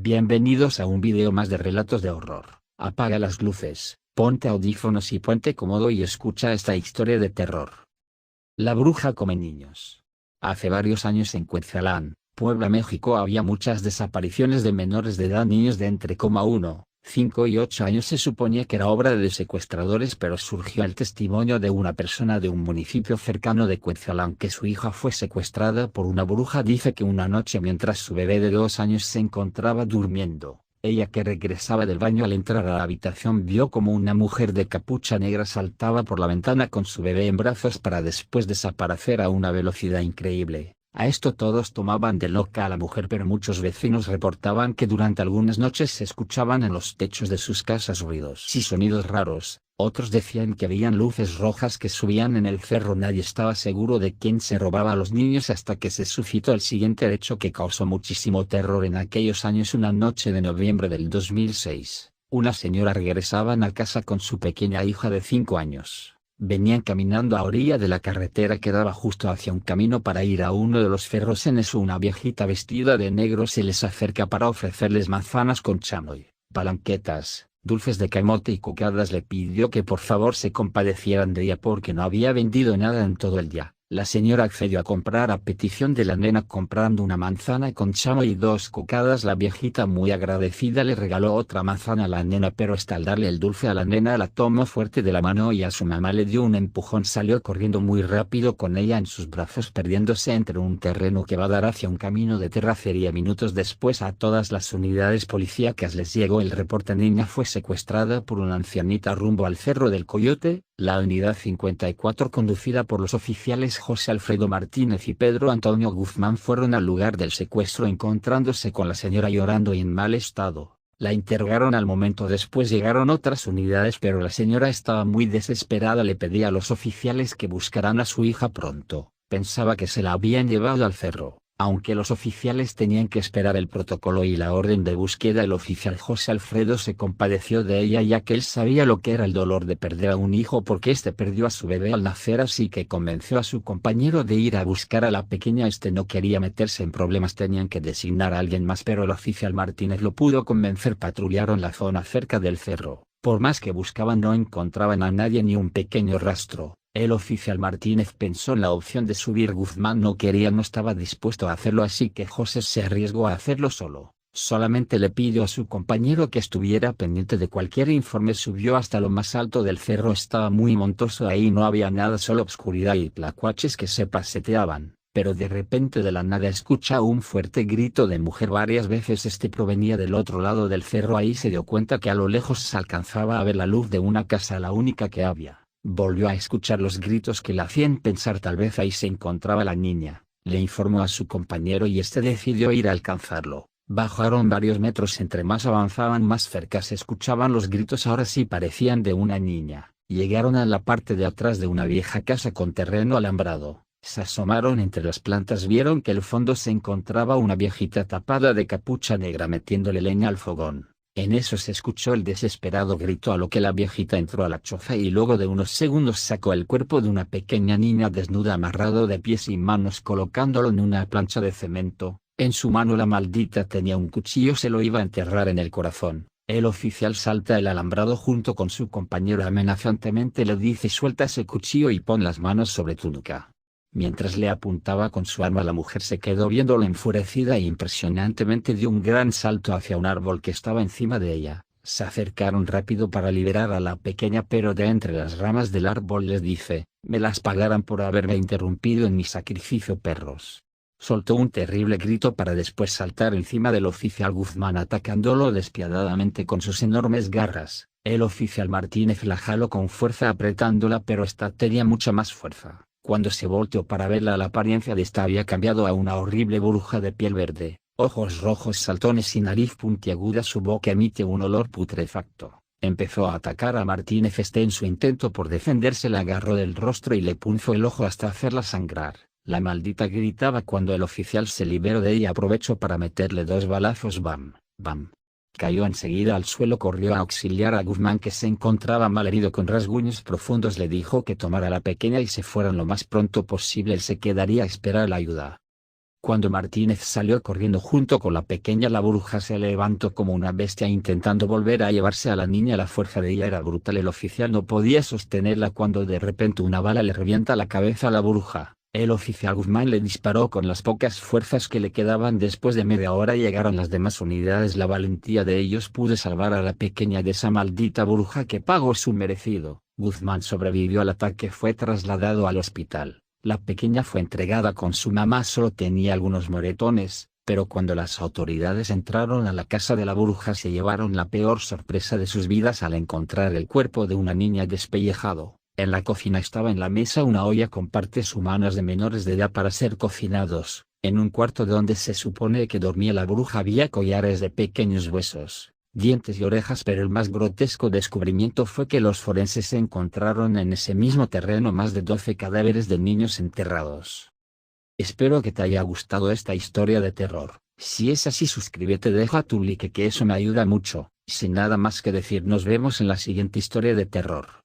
Bienvenidos a un video más de relatos de horror. Apaga las luces, ponte audífonos y ponte cómodo y escucha esta historia de terror. La bruja come niños. Hace varios años en Cuetzalan, Puebla, México, había muchas desapariciones de menores de edad, niños de entre 1, 5 y 8 años. Se suponía que era obra de secuestradores, pero surgió el testimonio de una persona de un municipio cercano de Cuetzalan que su hija fue secuestrada por una bruja. Dice que una noche, mientras su bebé de 2 años se encontraba durmiendo, ella, que regresaba del baño, al entrar a la habitación vio como una mujer de capucha negra saltaba por la ventana con su bebé en brazos para después desaparecer a una velocidad increíble. A esto todos tomaban de loca a la mujer, pero muchos vecinos reportaban que durante algunas noches se escuchaban en los techos de sus casas ruidos y sonidos raros. Otros decían que veían luces rojas que subían en el cerro. Nadie estaba seguro de quién se robaba a los niños hasta que se suscitó el siguiente hecho que causó muchísimo terror en aquellos años. Una noche de noviembre del 2006, una señora regresaba a casa con su pequeña hija de 5 años. Venían caminando a orilla de la carretera que daba justo hacia un camino para ir a uno de los cerros. En eso una viejita vestida de negro se les acerca para ofrecerles manzanas con chamoy, palanquetas, dulces de camote y cocadas. Le pidió que por favor se compadecieran de ella porque no había vendido nada en todo el día. La señora accedió a comprar a petición de la nena, comprando una manzana con chamoy y 2 cocadas. La viejita, muy agradecida, le regaló otra manzana a la nena, pero al darle el dulce a la nena la tomó fuerte de la mano y a su mamá le dio un empujón. Salió corriendo muy rápido con ella en sus brazos, perdiéndose entre un terreno que va a dar hacia un camino de terracería. Minutos después, a todas las unidades policíacas les llegó el reporte: niña fue secuestrada por una ancianita rumbo al Cerro del Coyote. La unidad 54, conducida por los oficiales José Alfredo Martínez y Pedro Antonio Guzmán, fueron al lugar del secuestro, encontrándose con la señora llorando y en mal estado. La interrogaron al momento. Después llegaron otras unidades, pero la señora estaba muy desesperada. Le pedía a los oficiales que buscaran a su hija pronto. Pensaba que se la habían llevado al cerro. Aunque los oficiales tenían que esperar el protocolo y la orden de búsqueda, el oficial José Alfredo se compadeció de ella, ya que él sabía lo que era el dolor de perder a un hijo, porque este perdió a su bebé al nacer. Así que convenció a su compañero de ir a buscar a la pequeña. Este no quería meterse en problemas, tenían que designar a alguien más, pero el oficial Martínez lo pudo convencer. Patrullaron la zona cerca del cerro. Por más que buscaban no encontraban a nadie, ni un pequeño rastro. El oficial Martínez pensó en la opción de subir. Guzmán no quería, no estaba dispuesto a hacerlo, así que José se arriesgó a hacerlo solo. Solamente le pidió a su compañero que estuviera pendiente de cualquier informe. Subió hasta lo más alto del cerro. Estaba muy montoso, ahí no había nada, solo oscuridad y tlacuaches que se paseteaban. Pero de repente, de la nada, escucha un fuerte grito de mujer varias veces. Este provenía del otro lado del cerro. Ahí se dio cuenta que a lo lejos se alcanzaba a ver la luz de una casa, la única que había. Volvió a escuchar los gritos que le hacían pensar tal vez ahí se encontraba la niña. Le informó a su compañero y este decidió ir a alcanzarlo. Bajaron varios metros. Entre más avanzaban, más cerca se escuchaban los gritos. Ahora sí parecían de una niña. Llegaron a la parte de atrás de una vieja casa con terreno alambrado. Se asomaron entre las plantas. Vieron que al fondo se encontraba una viejita tapada de capucha negra metiéndole leña al fogón. En eso se escuchó el desesperado grito, a lo que la viejita entró a la choza y luego de unos segundos sacó el cuerpo de una pequeña niña desnuda, amarrado de pies y manos, colocándolo en una plancha de cemento. En su mano la maldita tenía un cuchillo, se lo iba a enterrar en el corazón. El oficial salta el alambrado junto con su compañero. Amenazantemente le dice: suelta ese cuchillo y pon las manos sobre tu nuca. Mientras le apuntaba con su arma, la mujer se quedó viéndolo enfurecida e impresionantemente dio un gran salto hacia un árbol que estaba encima de ella. Se acercaron rápido para liberar a la pequeña, pero de entre las ramas del árbol les dice: me las pagarán por haberme interrumpido en mi sacrificio, perros. Soltó un terrible grito para después saltar encima del oficial Guzmán, atacándolo despiadadamente con sus enormes garras. El oficial Martínez la jaló con fuerza apretándola, pero esta tenía mucha más fuerza. Cuando se volteó para verla, la apariencia de esta había cambiado a una horrible bruja de piel verde, ojos rojos saltones y nariz puntiaguda. Su boca emite un olor putrefacto. Empezó a atacar a Martínez. En su intento por defenderse le agarró del rostro y le punzó el ojo hasta hacerla sangrar. La maldita gritaba cuando el oficial se liberó de ella. Aprovechó para meterle 2 balazos. Bam, bam. Cayó enseguida al suelo. Corrió a auxiliar a Guzmán, que se encontraba malherido con rasguños profundos. Le dijo que tomara a la pequeña y se fueran lo más pronto posible. Él se quedaría a esperar la ayuda. Cuando Martínez salió corriendo junto con la pequeña, la bruja se levantó como una bestia intentando volver a llevarse a la niña. La fuerza de ella era brutal. El oficial no podía sostenerla cuando de repente una bala le revienta la cabeza a la bruja. El oficial Guzmán le disparó con las pocas fuerzas que le quedaban. Después de media hora llegaron las demás unidades. La valentía de ellos pudo salvar a la pequeña de esa maldita bruja que pagó su merecido. Guzmán sobrevivió al ataque, fue trasladado al hospital. La pequeña fue entregada con su mamá, solo tenía algunos moretones, pero cuando las autoridades entraron a la casa de la bruja se llevaron la peor sorpresa de sus vidas al encontrar el cuerpo de una niña despellejado. En la cocina estaba en la mesa una olla con partes humanas de menores de edad para ser cocinados. En un cuarto donde se supone que dormía la bruja había collares de pequeños huesos, dientes y orejas, pero el más grotesco descubrimiento fue que los forenses encontraron en ese mismo terreno más de 12 cadáveres de niños enterrados. Espero que te haya gustado esta historia de terror. Si es así, suscríbete, deja tu like, que eso me ayuda mucho. Sin nada más que decir, nos vemos en la siguiente historia de terror.